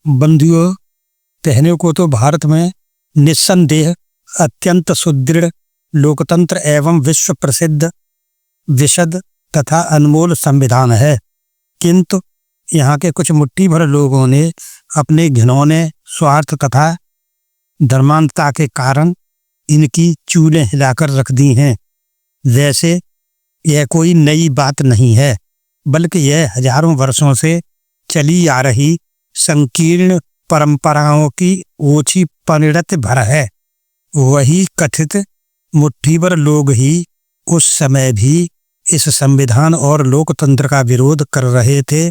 बंधुओं, कहने को तो भारत में निस्संदेह अत्यंत सुदृढ़ लोकतंत्र एवं विश्व प्रसिद्ध विशद तथा अनमोल संविधान है, किंतु यहाँ के कुछ मुट्ठी भर लोगों ने अपने घिनौने स्वार्थ तथा धर्मांधता के कारण इनकी चूलें हिलाकर रख दी हैं। वैसे यह कोई नई बात नहीं है, बल्कि यह हजारों वर्षों से चली आ रही संकीर्ण परंपराओं की ओछी परिणत भर है। वही कथित मुट्ठीभर लोग ही उस समय भी इस संविधान और लोकतंत्र का विरोध कर रहे थे,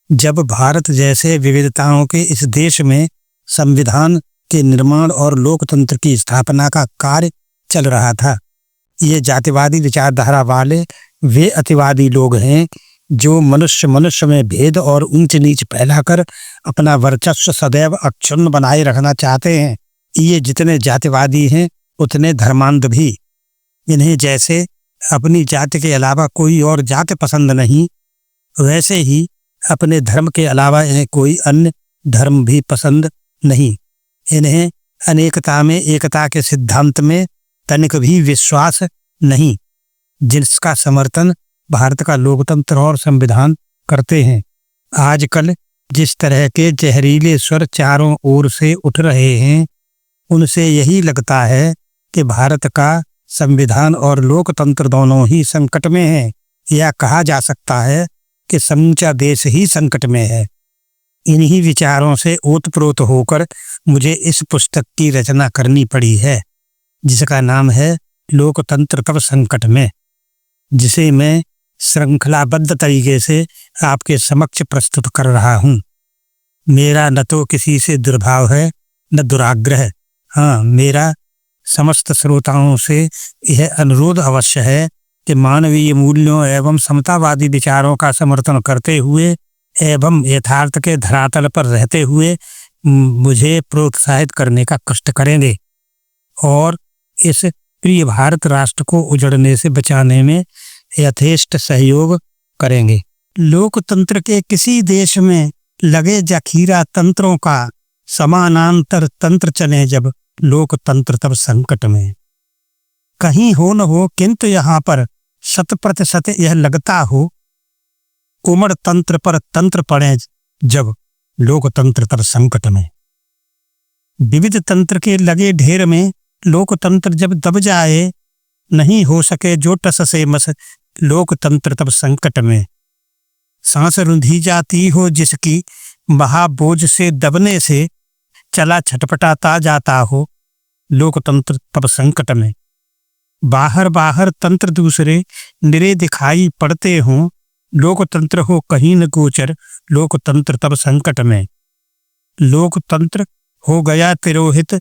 जब भारत जैसे विविधताओं के इस देश में संविधान के निर्माण और लोकतंत्र की स्थापना का कार्य चल रहा था। ये जातिवादी विचारधारा वाले वे अतिवादी लोग हैं जो मनुष्य में भेद और ऊंच नीच फैलाकर अपना वर्चस्व सदैव अक्षुण्ण बनाए रखना चाहते हैं। ये जितने जातिवादी हैं उतने धर्मांध भी। इन्हें जैसे अपनी जाति के अलावा कोई और जाति पसंद नहीं, वैसे ही अपने धर्म के अलावा इन्हें कोई अन्य धर्म भी पसंद नहीं। इन्हें अनेकता में एकता के सिद्धांत में तनिक भी विश्वास नहीं, जिसका समर्थन भारत का लोकतंत्र और संविधान करते हैं। आजकल जिस तरह के जहरीले स्वर चारों ओर से उठ रहे हैं, उनसे यही लगता है कि भारत का संविधान और लोकतंत्र दोनों ही संकट में हैं, या कहा जा सकता है कि समूचा देश ही संकट में है। इन्हीं विचारों से ओतप्रोत होकर मुझे इस पुस्तक की रचना करनी पड़ी है, जिसका नाम है लोकतंत्र कब संकट में, जिसे मैं श्रृंखलाबद्ध तरीके से आपके समक्ष प्रस्तुत कर रहा हूँ। मेरा न तो किसी से दुर्भाव है न दुराग्रह। हाँ, मेरा समस्त श्रोताओं से यह अनुरोध अवश्य है कि मानवीय मूल्यों एवं समतावादी विचारों का समर्थन करते हुए एवं यथार्थ के धरातल पर रहते हुए मुझे प्रोत्साहित करने का कष्ट करेंगे और इस प्रिय भारत राष्ट्र को उजड़ने से बचाने में यथेष्ट सहयोग करेंगे। लोकतंत्र के किसी देश में लगे जखीरा तंत्रों का समानांतर तंत्र चले जब लोकतंत्र तब संकट में। कहीं हो न हो किंतु यहाँ पर 100% यह लगता हो, उमड़ तंत्र पर तंत्र पड़े जब लोकतंत्र तब संकट में। विविध तंत्र के लगे ढेर में लोकतंत्र जब दब जाए, नहीं हो सके जो टस से मस लोकतंत्र तब संकट में। सांस रुंधी जाती हो जिसकी महाबोझ से दबने से, चला छटपटाता जाता हो लोकतंत्र तब संकट में। बाहर बाहर तंत्र दूसरे निरे दिखाई पड़ते हों, लोकतंत्र हो कहीं न गोचर लोकतंत्र तब संकट में। लोकतंत्र हो गया तिरोहित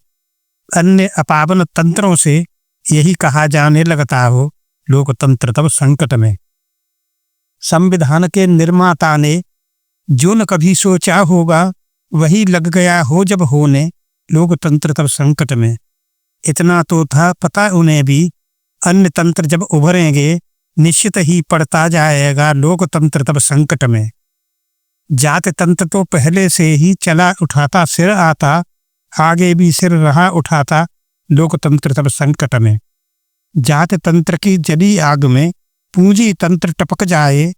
अन्य अपावन तंत्रों से, यही कहा जाने लगता हो लोकतंत्र तब संकट में। संविधान के निर्माता ने जो न कभी सोचा होगा, वही लग गया हो जब होने लोकतंत्र तब संकट में। इतना तो था पता उन्हें भी, अन्य तंत्र जब उभरेंगे निश्चित ही पड़ता जाएगा लोकतंत्र तब संकट में। जाति तंत्र तो पहले से ही चला उठाता सिर आता, आगे भी सिर रहा उठाता लोकतंत्र तब संकट में। जाति तंत्र की जली आग में पूंजी तंत्र टपक जाए,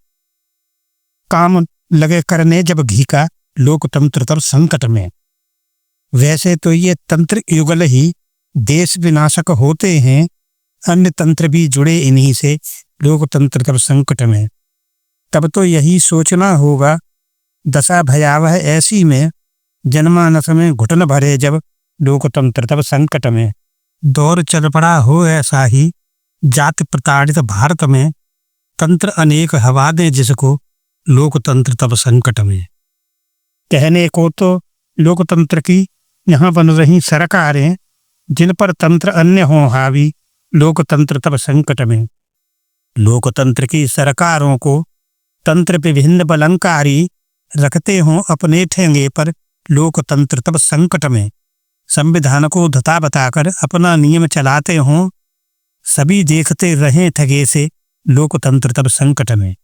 काम लगे करने जब घी का लोकतंत्र तब संकट में। वैसे तो ये तंत्र युगल ही देश विनाशक होते हैं, अन्य तंत्र भी जुड़े इन्हीं से लोकतंत्र तब संकट में। तब तो यही सोचना होगा, दशा भयावह ऐसी में, जनमानस में घुटन भरे जब लोकतंत्र तब संकट में। दौर चल पड़ा हो ऐसा ही जाति प्रताड़ित भारत में, तंत्र अनेक हवा दे जिसको लोकतंत्र तब संकट में। कहने को तो लोकतंत्र की यहाँ बन रही सरकारें, जिन पर तंत्र अन्य हों हावी लोकतंत्र तब संकट में। लोकतंत्र की सरकारों को तंत्र विभिन्न बलंकारी रखते हों अपने ठेंगे पर लोकतंत्र तब संकट में। संविधान को धता बताकर अपना नियम चलाते हों, सभी देखते रहें ठगे से लोकतंत्र तब संकट में।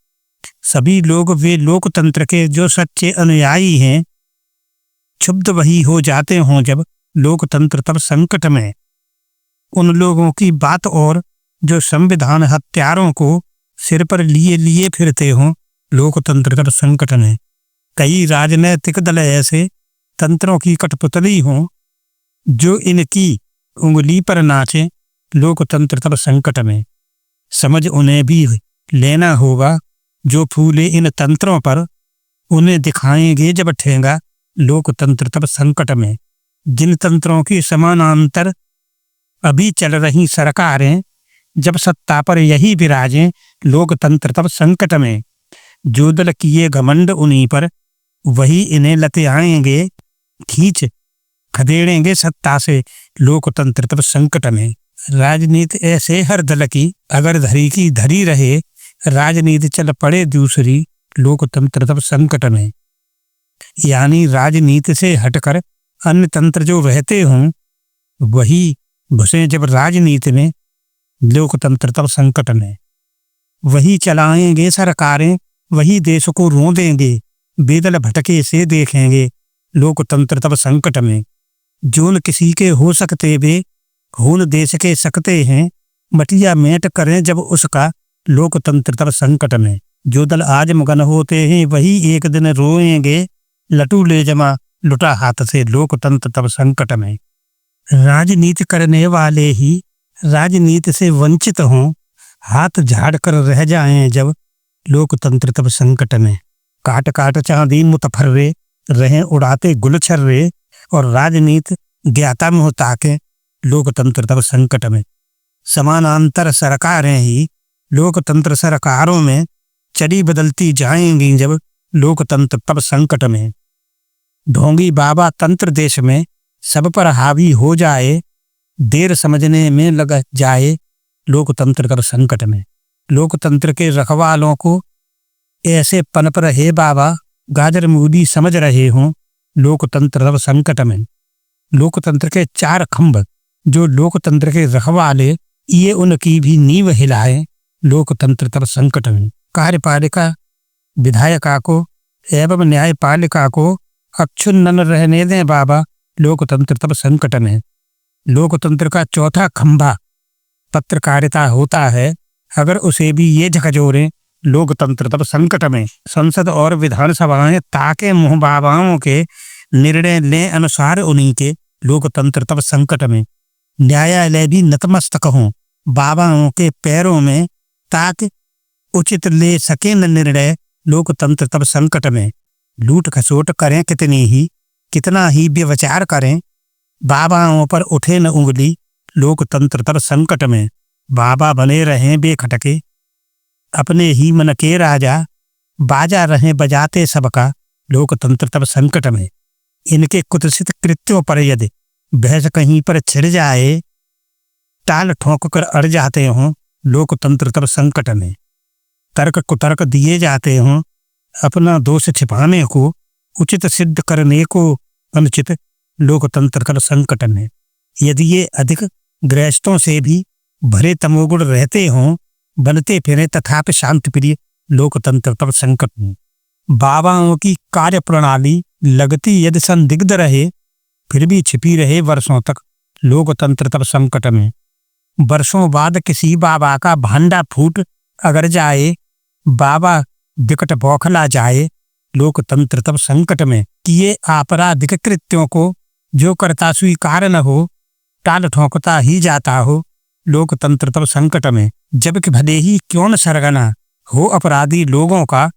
सभी लोग वे लोकतंत्र के जो सच्चे अनुयायी हैं, क्षुब्ध वही हो जाते हों जब लोकतंत्र तब संकट में। उन लोगों की बात और जो संविधान हत्यारों को सिर पर लिए लिए फिरते हों लोकतंत्र तब संकट में। कई राजनैतिक दल ऐसे तंत्रों की कठपुतली हों जो इनकी उंगली पर नाचे लोकतंत्र तब संकट में। समझ उन्हें भी लेना होगा जो फूले इन तंत्रों पर, उन्हें दिखाएंगे जब ठेंगा लोकतंत्र तब संकट में। जिन तंत्रों की समानांतर अभी चल रही सरकारें जब सत्ता पर यही विराजें लोकतंत्र तब संकट में। जो दल किए घमंड उन्हीं पर वही इन्हें लते आएंगे खींच खदेड़ेंगे सत्ता से लोकतंत्र तब संकट में। राजनीति ऐसे हर दल की अगर धरी की धरी रहे, राजनीति चल पड़े दूसरी लोकतंत्र तब संकट में। यानी राजनीति से हटकर अन्य तंत्र जो रहते हों वही घुसे जब राजनीति में लोकतंत्र तब संकट में। वही चलाएंगे सरकारें, वही देश को रोंदेंगे, बेदल भटके से देखेंगे लोकतंत्र तब संकट में। जोन किसी के हो सकते वे खून देश के सकते हैं, मटिया मेट करें जब उसका लोकतंत्र तब संकट में। जो दल आज मगन होते हैं वही एक दिन रोएंगे, लटू ले जमा लुटा हाथ से लोकतंत्र तब संकट में। राजनीति करने वाले ही राजनीति से वंचित हों, हाथ झाड़ कर रह जाएं जब लोकतंत्र तब संकट में। काट काट चांदी मुतफर्रे रहें उड़ाते गुलछर्रे, और राजनीति ज्ञाता मुँह ताके लोकतंत्र तब संकट में। समानांतर सरकारें ही लोकतंत्र सरकारों में चली बदलती जाएंगी जब लोकतंत्र तब संकट में। ढोंगी बाबा तंत्र देश में सब पर हावी हो जाए, देर समझने में लग जाए लोकतंत्र तब संकट में। लोकतंत्र के रखवालों को ऐसे पनप रहे बाबा गाजर मूली समझ रहे हों लोकतंत्र तब संकट में। लोकतंत्र के चार खंभ जो लोकतंत्र के रखवाले, ये उनकी भी नींव हिलाए लोकतंत्र तब संकट में। कार्यपालिका विधायिका को एवं न्यायपालिका को अक्षुण्ण रहने दें बाबा लोकतंत्र तब संकट में। लोकतंत्र का चौथा खंभा पत्रकारिता होता है, अगर उसे भी ये झकझोरें लोकतंत्र तब संकट में। संसद और विधानसभाएं ताके मुँह बाबाओं के, निर्णय लें अनुसार उन्हीं के लोकतंत्र तब संकट में। न्यायालय भी नतमस्तक हों बाबाओं के पैरों में, ताकि उचित ले सके न निर्णय लोकतंत्र तब संकट में। लूट खसोट करें कितना ही व्यवचार करें, बाबाओं पर उठे न उंगली लोकतंत्र तब संकट में। बाबा बने रहें बेखटके अपने ही मन के राजा, बाजा रहें बजाते सबका लोकतंत्र तब संकट में। इनके कुत्सित कृत्यों पर यदि बहस कहीं पर छिड़ जाए, टाल ठोंक कर अड़ जाते हों लोकतंत्र तब संकट में। तर्क कुतर्क दिए जाते हों अपना दोष छिपाने को, उचित सिद्ध करने को अनुचित लोकतंत्र तब संकट में। यदि ये अधिक गृहस्थों से भी भरे तमोगुण रहते हों, बनते फिरे तथापि शांति प्रिय लोकतंत्र तब संकट में। बाबाओं की कार्य प्रणाली लगती यदि संदिग्ध रहे, फिर भी छिपी रहे वर्षों तक लोकतंत्र तब संकट में। वर्षों बाद किसी बाबा का भांडा फूट अगर जाए, बाबा विकट बौखला जाए लोकतंत्र तब संकट में। किए आपराधिक कृत्यों को जो करता स्वीकार न हो, टाल ठोंकता ही जाता हो लोकतंत्र तब संकट में। जबकि भले ही क्यों न सरगना हो अपराधी लोगों का,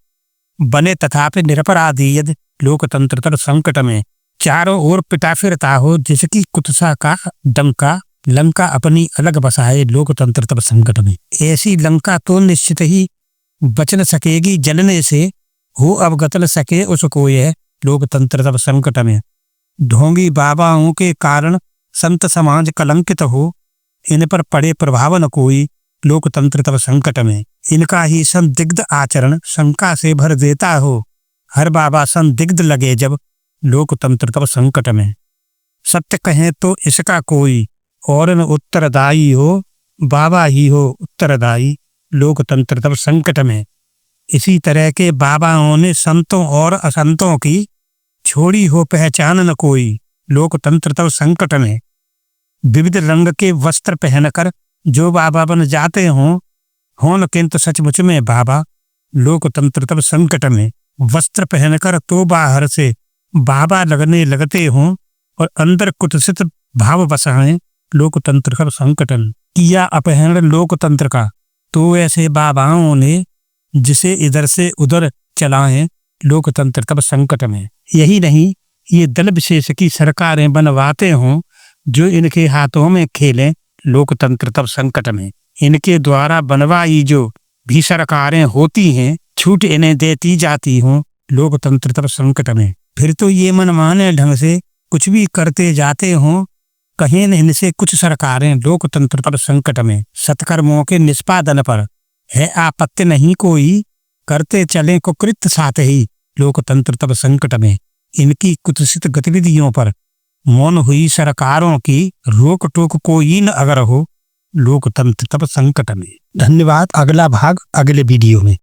बने तथापि निरपराधी यदि लोकतंत्र तब संकट में। चारों ओर पिटा फिरता हो जिसकी कुत्सा का डंका, लंका अपनी अलग बसाए लोकतंत्र तब संकट में। ऐसी लंका तो निश्चित ही बच न सकेगी जलने से, हो अवगत न सके उसको यह लोकतंत्र तब संकट में। ढोंगी बाबाओं के कारण संत समाज कलंकित हो, इन पर पड़े प्रभाव न कोई लोकतंत्र तब संकट में। इनका ही संदिग्ध आचरण शंका से भर देता हो, हर बाबा संदिग्ध लगे जब लोकतंत्र तब संकट में। सत्य कहें तो इसका कोई और न उत्तरदायी हो, बाबा ही हो उत्तरदायी लोकतंत्र तब संकट में। इसी तरह के बाबाओं ने संतों और असंतों की छोड़ी हो पहचान न कोई, लोकतंत्र तब संकट में। विविध रंग के वस्त्र पहनकर जो बाबा बन जाते हों, न किंतु सचमुच में बाबा, लोकतंत्र तब संकट में। वस्त्र पहनकर तो बाहर से बाबा लगने लगते हों और अंदर कुत्सित भाव बसाएं, लोकतंत्र तब संकट में। किया अपहरण लोकतंत्र का तो ऐसे बाबाओं ने, जिसे इधर से उधर चलाएं, लोकतंत्र तब संकट में। यही नहीं, ये दल विशेष की सरकारें बनवाते हों जो इनके हाथों में खेलें, लोकतंत्र तब संकट में। इनके द्वारा बनवाई जो भी सरकारें होती हैं, छूट इन्हें देती जाती हों, लोकतंत्र तब संकट में। फिर तो ये मनमाने ढंग से कुछ भी करते जाते हों, कहीं न इनसे कुछ सरकारें, लोकतंत्र तब संकट में। सत्कर्मों के निष्पादन पर है आपत्ति नहीं कोई, करते चलें कुकृत्य साथ ही, लोकतंत्र तब संकट में। इनकी कुत्सित गतिविधियों पर मौन हुई सरकारों की रोक टोक कोई न अगर हो, लोकतंत्र तब संकट में। धन्यवाद। अगला भाग अगले वीडियो में।